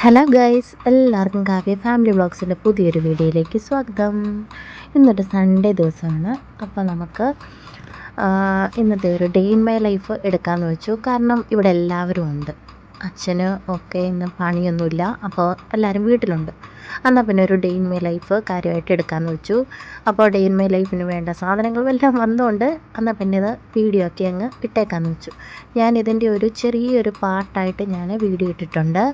Hello guys, എല്ലാവർക്കും Kavya family വ്ളോഗ്സിൻ്റെ പുതിയൊരു വീഡിയോയിലേക്ക് സ്വാഗതം. ഇന്നൊരു സൺഡേ ദിവസമാണ്. അപ്പോൾ നമുക്ക് ഇന്നത്തെ ഒരു ഡേ ഇൻ മൈ ലൈഫ് എടുക്കാമെന്ന് വെച്ചു. കാരണം ഇവിടെ എല്ലാവരും ഉണ്ട്. അച്ഛന് ഒക്കെ ഇന്ന് പണിയൊന്നുമില്ല, അപ്പോൾ എല്ലാവരും വീട്ടിലുണ്ട്. എന്നാൽ പിന്നെ ഒരു ഡേ ഇൻ മൈ ലൈഫ് കാര്യമായിട്ട് എടുക്കാമെന്ന് വെച്ചു. അപ്പോൾ ഡേ ഇൻ മൈ ലൈഫിന് വേണ്ട സാധനങ്ങളും എല്ലാം വന്നുകൊണ്ട് എന്നാൽ പിന്നെ ഇത് വീഡിയോ ഒക്കെ അങ്ങ് ഇട്ടേക്കാമെന്ന് വെച്ചു. ഞാൻ ഇതിൻ്റെ ഒരു ചെറിയൊരു പാർട്ടായിട്ട് ഞാൻ വീഡിയോ ഇട്ടിട്ടുണ്ട്.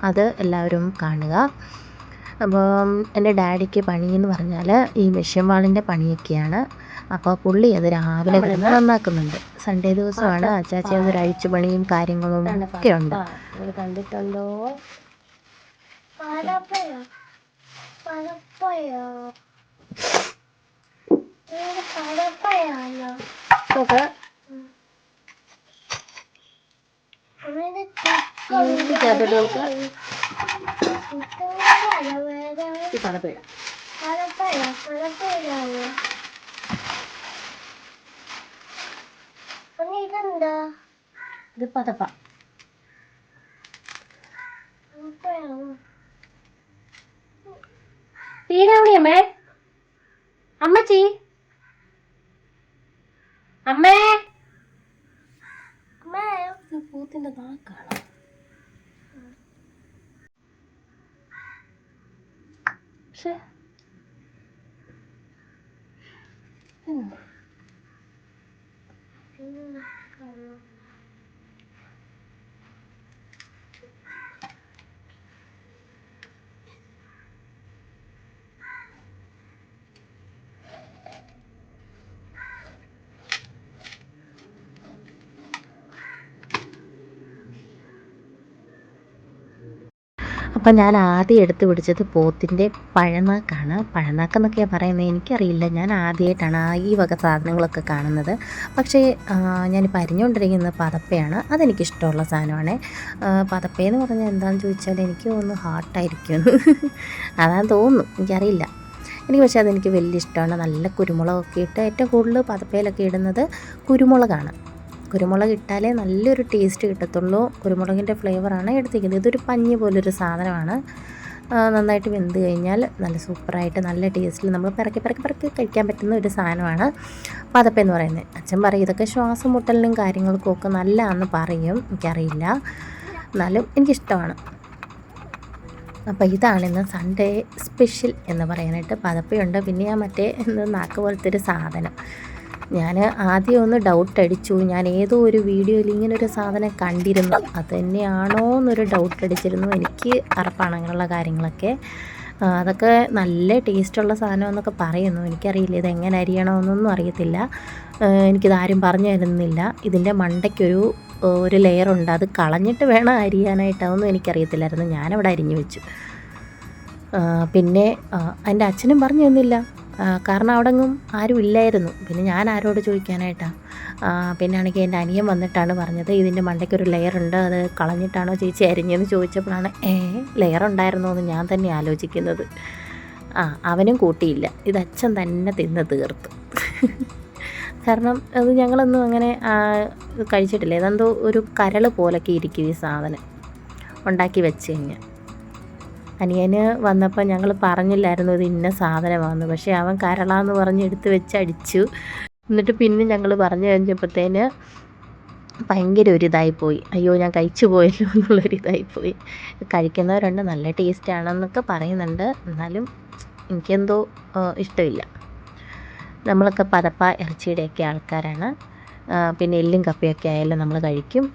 അത് എല്ലാവരും കാണുക. അപ്പം എൻ്റെ ഡാഡിക്ക് പണിയെന്ന് പറഞ്ഞാൽ ഈ മെഷീൻ വാളിൻ്റെ പണിയൊക്കെയാണ്. അപ്പോൾ പുള്ളി അത് രാവിലെ കിടന്ന് നന്നാക്കുന്നുണ്ട്. സൺഡേ ദിവസമാണ്. അച്ചാച്ചി അതൊരു അഴിച്ചുപണിയും കാര്യങ്ങളും ഒക്കെ ഉണ്ട്. കണ്ടിട്ടുണ്ടോ? ഇത് പതപ്പ. തീരാവിളിയമ്മേ, അമ്മച്ചി, അമ്മേ. പൂത്തിന്റെ നാക്കാണ്. പക്ഷേ അപ്പം ഞാൻ ആദ്യം എടുത്ത് പിടിച്ചത് പോത്തിൻ്റെ പഴനാക്കാണ്. പഴനാക്കെന്നൊക്കെയാണ് പറയുന്നത്, എനിക്കറിയില്ല. ഞാൻ ആദ്യമായിട്ടാണ് ഈ വക സാധനങ്ങളൊക്കെ കാണുന്നത്. പക്ഷേ ഞാനിപ്പോൾ അരിഞ്ഞുകൊണ്ടിരിക്കുന്നത് പതപ്പയാണ്. അതെനിക്കിഷ്ടമുള്ള സാധനമാണ്. പതപ്പയെന്ന് പറഞ്ഞാൽ എന്താണെന്ന് ചോദിച്ചാൽ എനിക്ക് തോന്നുന്നു ഹാർട്ടായിരിക്കും. അതാണെന്ന് തോന്നുന്നു, എനിക്കറിയില്ല. എനിക്ക് പക്ഷേ അതെനിക്ക് വലിയ ഇഷ്ടമാണ്. നല്ല കുരുമുളകൊക്കെ ഇട്ട് ഏറ്റവും കൂടുതൽ പതപ്പയിലൊക്കെ ഇടുന്നത് കുരുമുളകാണ്. കുരുമുളക് ഇട്ടാലേ നല്ലൊരു ടേസ്റ്റ് കിട്ടത്തുള്ളൂ. കുരുമുളകിൻ്റെ ഫ്ലേവറാണ് എടുത്തിരിക്കുന്നത്. ഇതൊരു പഞ്ഞി പോലൊരു സാധനമാണ്. നന്നായിട്ട് വെന്ത് കഴിഞ്ഞാൽ നല്ല സൂപ്പറായിട്ട് നല്ല ടേസ്റ്റിൽ നമ്മൾ പിറക്കി കഴിക്കാൻ പറ്റുന്ന ഒരു സാധനമാണ് പതപ്പെന്ന് പറയുന്നത്. അച്ഛൻ പറയും ഇതൊക്കെ ശ്വാസം മുട്ടലിനും കാര്യങ്ങൾക്കും ഒക്കെ നല്ലതാണെന്ന് പറയും. എനിക്കറിയില്ല, എന്നാലും എനിക്കിഷ്ടമാണ്. അപ്പോൾ ഇതാണിന്ന് സൺഡേ സ്പെഷ്യൽ എന്ന് പറയാനായിട്ട്. പതപ്പയുണ്ട്, പിന്നെ ഞാൻ മറ്റേ നാക്ക് പോലത്തെ ഒരു സാധനം. ഞാൻ ആദ്യം ഒന്ന് ഡൗട്ട് അടിച്ചു. ഞാൻ ഏതോ ഒരു വീഡിയോയിൽ ഇങ്ങനൊരു സാധനം കണ്ടിരുന്നു, അത് തന്നെയാണോ എന്നൊരു ഡൗട്ട് അടിച്ചിരുന്നു. എനിക്ക് അറപ്പാണ് അങ്ങനെയുള്ള കാര്യങ്ങളൊക്കെ. അതൊക്കെ നല്ല ടേസ്റ്റുള്ള സാധനം എന്നൊക്കെ പറയുന്നു. എനിക്കറിയില്ല ഇതെങ്ങനെ അരിയണമെന്നൊന്നും അറിയത്തില്ല. എനിക്കിതാരും പറഞ്ഞു തരുന്നില്ല. ഇതിൻ്റെ മണ്ടയ്ക്കൊരു ലെയറുണ്ട്, അത് കളഞ്ഞിട്ട് വേണം അരിയാനായിട്ട്. അതൊന്നും എനിക്കറിയത്തില്ലായിരുന്നു. ഞാനവിടെ അരിഞ്ഞു വെച്ചു. പിന്നെ എൻ്റെ അച്ഛനും പറഞ്ഞു തന്നില്ല, കാരണം അവിടെങ്ങും ആരും ഇല്ലായിരുന്നു. പിന്നെ ഞാൻ ആരോട് ചോദിക്കാനായിട്ടാണ്. പിന്നെ ആണെങ്കിൽ എൻ്റെ അനിയൻ വന്നിട്ടാണ് പറഞ്ഞത് ഇതിൻ്റെ മണ്ടയ്ക്കൊരു ലെയറുണ്ട്, അത് കളഞ്ഞിട്ടാണോ ചേച്ചി അരിഞ്ഞതെന്ന് ചോദിച്ചപ്പോഴാണ് ലെയർ ഉണ്ടായിരുന്നോ എന്ന് ഞാൻ തന്നെ ആലോചിക്കുന്നത്. അവനും കൂട്ടിയില്ല, ഇത് അച്ഛൻ തന്നെ തിന്ന് തീർത്തു. കാരണം അത് ഞങ്ങളൊന്നും അങ്ങനെ കഴിച്ചിട്ടില്ല. ഇതെന്തോ ഒരു കരൾ പോലൊക്കെ ഇരിക്കും ഈ സാധനം ഉണ്ടാക്കി വെച്ച് കഴിഞ്ഞാൽ. അനിയന് വന്നപ്പോൾ ഞങ്ങൾ പറഞ്ഞില്ലായിരുന്നു ഇത് ഇന്ന സാധനമാണെന്ന്. പക്ഷേ അവൻ കരളാന്ന് പറഞ്ഞ് എടുത്ത് വെച്ച് അടിച്ചു. എന്നിട്ട് പിന്നെ ഞങ്ങൾ പറഞ്ഞു കഴിഞ്ഞപ്പോഴത്തേന് ഭയങ്കര ഒരിതായിപ്പോയി. അയ്യോ ഞാൻ കഴിച്ചു പോയല്ലോ എന്നുള്ളൊരിതായിപ്പോയി. കഴിക്കുന്നവരുണ്ട്, നല്ല ടേസ്റ്റാണെന്നൊക്കെ പറയുന്നുണ്ട്. എന്നാലും എനിക്കെന്തോ ഇഷ്ടമില്ല. നമ്മളൊക്കെ പതപ്പ ഇറച്ചിയുടെയൊക്കെ ആൾക്കാരാണ്. പിന്നെ എല്ലും കപ്പയൊക്കെ ആയാലും നമ്മൾ കഴിക്കും.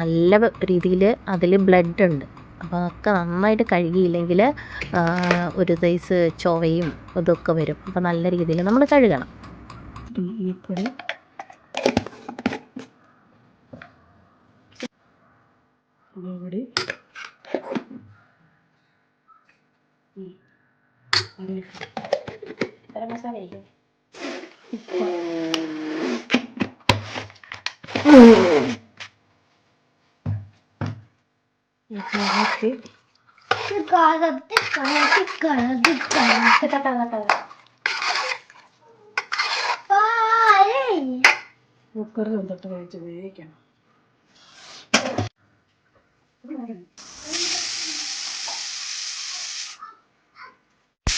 നല്ല രീതിയിൽ അതിൽ ബ്ലഡ് ഉണ്ട്. അപ്പോൾ അതൊക്കെ നന്നായിട്ട് കഴുകിയില്ലെങ്കിൽ ഒരു സൈസ് ചൊവയും ഇതൊക്കെ വരും. അപ്പോൾ നല്ല രീതിയിൽ നമ്മൾ കഴുകണം. പൊടി കുക്കറിൽ തൊട്ട് കഴിച്ച് വേവിക്കണം.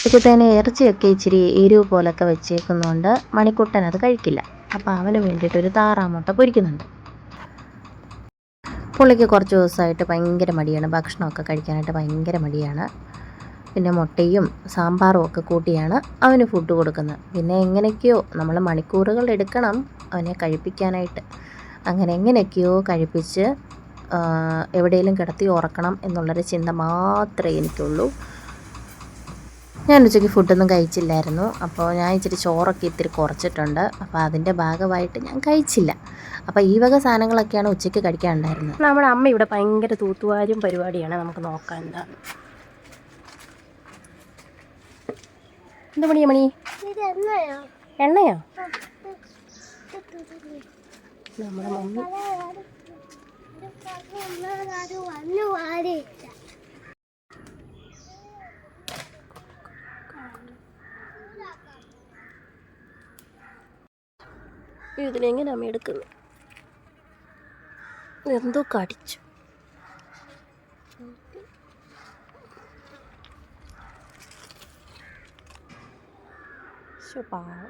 ഉച്ചക്കത്തേന് ഇറച്ചിയൊക്കെ ഇച്ചിരി എരിവ് പോലൊക്കെ വെച്ചേക്കുന്നതുകൊണ്ട് മണിക്കുട്ടൻ അത് കഴിക്കില്ല. അപ്പോൾ അവന് വേണ്ടിയിട്ടൊരു താറാമുട്ട പൊരിക്കുന്നുണ്ട്. പുള്ളിക്ക് കുറച്ച് ദിവസമായിട്ട് ഭയങ്കര മടിയാണ്, ഭക്ഷണമൊക്കെ കഴിക്കാനായിട്ട് ഭയങ്കര മടിയാണ്. പിന്നെ മുട്ടയും സാമ്പാറും ഒക്കെ കൂട്ടിയാണ് അവന് ഫുഡ് കൊടുക്കുന്നത്. പിന്നെ എങ്ങനെയൊക്കെയോ നമ്മൾ മണിക്കൂറുകൾ എടുക്കണം അവനെ കഴിപ്പിക്കാനായിട്ട്. അങ്ങനെ എങ്ങനെയൊക്കെയോ കഴിപ്പിച്ച് എവിടെയെങ്കിലും കിടത്തി ഉറക്കണം എന്നുള്ളൊരു ചിന്ത മാത്രമേ എനിക്കുള്ളൂ. ഞാൻ ഉച്ചയ്ക്ക് ഫുഡൊന്നും കഴിച്ചില്ലായിരുന്നു. അപ്പോൾ ഞാൻ ഇച്ചിരി ചോറൊക്കെ ഇത്തിരി കുറച്ചിട്ടുണ്ട്. അപ്പോൾ അതിൻ്റെ ഭാഗമായിട്ട് ഞാൻ കഴിച്ചില്ല. അപ്പോൾ ഈ വക സാധനങ്ങളൊക്കെയാണ് ഉച്ചയ്ക്ക് കഴിക്കാനുണ്ടായിരുന്നത്. നമ്മുടെ അമ്മ ഇവിടെ ഭയങ്കര തൂത്തുവാരും പരിപാടിയാണ്. നമുക്ക് നോക്കാം എന്താ. എന്ത് മണിയാ മണി? എണ്ണയോ? നമ്മുടെ മമ്മി ഇതിനെങ്ങനെ അമ്മ എടുക്കുന്നു? എന്തോ കടിച്ചു. പാവം.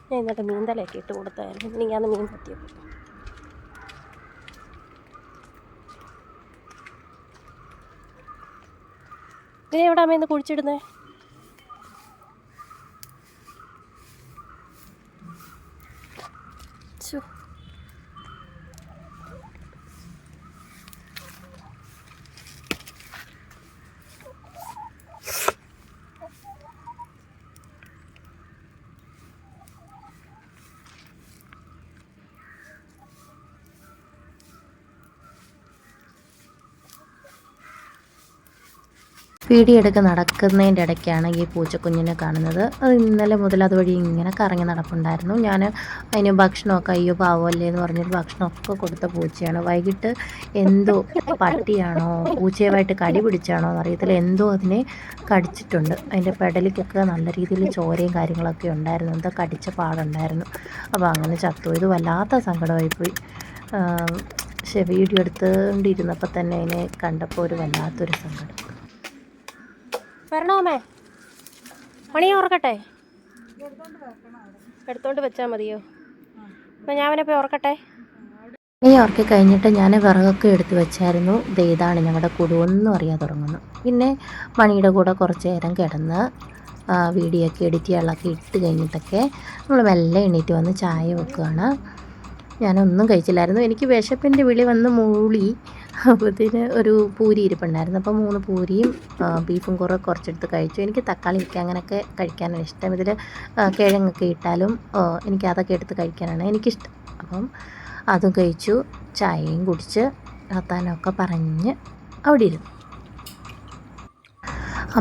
ഞാൻ ഇന്നത്തെ മീൻതലയൊക്കെ ഇട്ട് കൊടുത്തായിരുന്നു. എനിക്കന്ന് മീൻ പറ്റിയപ്പോൾ ഇതിനെ എവിടെ അമ്മ ഇന്ന് കുഴിച്ചിടുന്നേ? വീഡിയോ എടുക്കുക നടക്കുന്നതിൻ്റെ ഇടയ്ക്കാണ് ഈ പൂച്ചക്കുഞ്ഞിനെ കാണുന്നത്. അത് ഇന്നലെ മുതൽ അതുവഴി ഇങ്ങനെ കറങ്ങി നടപ്പുണ്ടായിരുന്നു. ഞാൻ അതിന് ഭക്ഷണമൊക്കെ അയ്യോ പാവമല്ലേ എന്ന് പറഞ്ഞൊരു ഭക്ഷണമൊക്കെ കൊടുത്ത പൂച്ചയാണ്. വൈകിട്ട് എന്തോ പട്ടിയാണോ പൂച്ചയുമായിട്ട് കടി പിടിച്ചാണോ എന്നറിയത്തില്ല, എന്തോ അതിനെ കടിച്ചിട്ടുണ്ട്. അതിൻ്റെ പെടലിക്കൊക്കെ നല്ല രീതിയിൽ ചോരയും കാര്യങ്ങളൊക്കെ ഉണ്ടായിരുന്നു, എന്തോ കടിച്ച പാടുണ്ടായിരുന്നു. അപ്പോൾ അങ്ങനെ ചത്തു. ഇത് വല്ലാത്ത സങ്കടമായിപ്പോയി. പക്ഷേ വീഡിയോ എടുത്തുകൊണ്ടിരുന്നപ്പോൾ തന്നെ അതിനെ കണ്ടപ്പോൾ ഒരു വല്ലാത്തൊരു സങ്കടം. വരണോമേ, മണിയെ ഉറക്കട്ടെ? എടുത്തോണ്ട് വെച്ചാൽ മതിയോ? എന്നാൽ ഞാൻ അവനെ പോയി ഉറക്കട്ടെ. നീ ഉറക്കി കഴിഞ്ഞിട്ട് ഞാൻ വിറകൊക്കെ എടുത്ത് വെച്ചായിരുന്നു. ഇതാണ് ഞങ്ങളുടെ കുടുവൊന്നും അറിയാൻ തുടങ്ങുന്നു. പിന്നെ മണിയുടെ കൂടെ കുറച്ച് നേരം കിടന്ന് വീഡിയോ ഒക്കെ എഡിറ്റ് ചെയ്യാനൊക്കെ ഇട്ട് കഴിഞ്ഞിട്ടൊക്കെ നമ്മൾ മെല്ലെ എണീറ്റ് വന്ന് ചായ വെക്കുകയാണ്. ഞാനൊന്നും കഴിച്ചില്ലായിരുന്നു. എനിക്ക് വിശപ്പിൻ്റെ വിളി വന്ന് മൂളി. അപ്പോഴത്തേന് ഒരു പൂരി ഇരിപ്പുണ്ടായിരുന്നു. അപ്പോൾ 3 പൂരിയും ബീഫും കുറച്ചെടുത്ത് കഴിച്ചു. എനിക്ക് തക്കാളി ഒക്കെ അങ്ങനെയൊക്കെ കഴിക്കാനാണ് ഇഷ്ടം. ഇതിൽ കിഴങ്ങൊക്കെ ഇട്ടാലും എനിക്കതൊക്കെ എടുത്ത് കഴിക്കാനാണ് എനിക്കിഷ്ടം. അപ്പം അതും കഴിച്ചു, ചായയും കുടിച്ച് വർത്താനമൊക്കെ പറഞ്ഞ് അവിടെ ഇരുന്നു.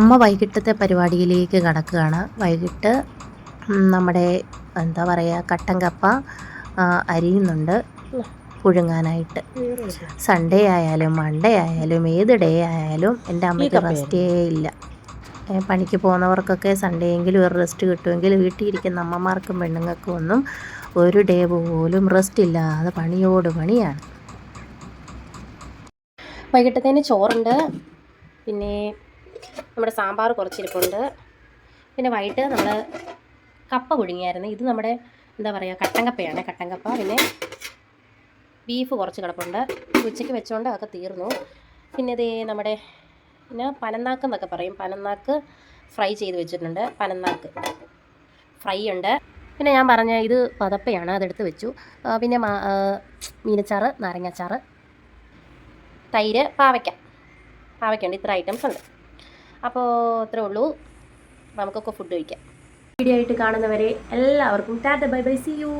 അമ്മ വൈകിട്ടത്തെ പരിപാടിയിലേക്ക് കടക്കുകയാണ്. വൈകിട്ട് നമ്മുടെ എന്താ പറയുക, കട്ടൻ കപ്പ അരിയുന്നുണ്ട് പുഴുങ്ങാനായിട്ട്. സൺഡേ ആയാലും മൺഡേ ആയാലും ഏത് ഡേ ആയാലും എൻ്റെ അമ്മയ്ക്ക് റെസ്റ്റേ ഇല്ല. പണിക്ക് പോകുന്നവർക്കൊക്കെ സൺഡേ എങ്കിലും ഒരു റെസ്റ്റ് കിട്ടുമെങ്കിൽ വീട്ടിലിരിക്കുന്ന അമ്മമാർക്കും പെണ്ണുങ്ങൾക്കും ഒന്നും ഒരു ഡേ പോലും റെസ്റ്റ് ഇല്ലാതെ പണിയോട് പണിയാണ്. വൈകിട്ടത്തേന് ചോറുണ്ട്, പിന്നെ നമ്മുടെ സാമ്പാർ കുറച്ചിരിപ്പുണ്ട്, പിന്നെ വൈകിട്ട് നമ്മൾ കപ്പ പുഴുങ്ങിയായിരുന്നു. ഇത് നമ്മുടെ എന്താ പറയുക, കട്ടൻ കപ്പയാണ്. കട്ടൻ കപ്പ, പിന്നെ ബീഫ് കുറച്ച് കിടപ്പുണ്ട്. ഉച്ചയ്ക്ക് വെച്ചുകൊണ്ട് അതൊക്കെ തീർന്നു. പിന്നെ ഇതേ നമ്മുടെ പിന്നെ പനന്നാക്ക് എന്നൊക്കെ പറയും, പനന്നാക്ക് ഫ്രൈ ചെയ്ത് വെച്ചിട്ടുണ്ട്. പനന്നാക്ക് ഫ്രൈ ഉണ്ട്. പിന്നെ ഞാൻ പറഞ്ഞ ഇത് പതപ്പയാണ്, അതെടുത്ത് വെച്ചു. പിന്നെ മീനച്ചാറ്, നാരങ്ങാച്ചാറ്, തൈര്, പാവയ്ക്കുണ്ട്. ഇത്ര ഐറ്റംസ് ഉണ്ട്. അപ്പോൾ ഇത്രേ ഉള്ളൂ. നമുക്കൊക്കെ ഫുഡ് കഴിക്കാം. വീഡിയോ ആയിട്ട് കാണുന്നവരെ എല്ലാവർക്കും tata bye bye, see U.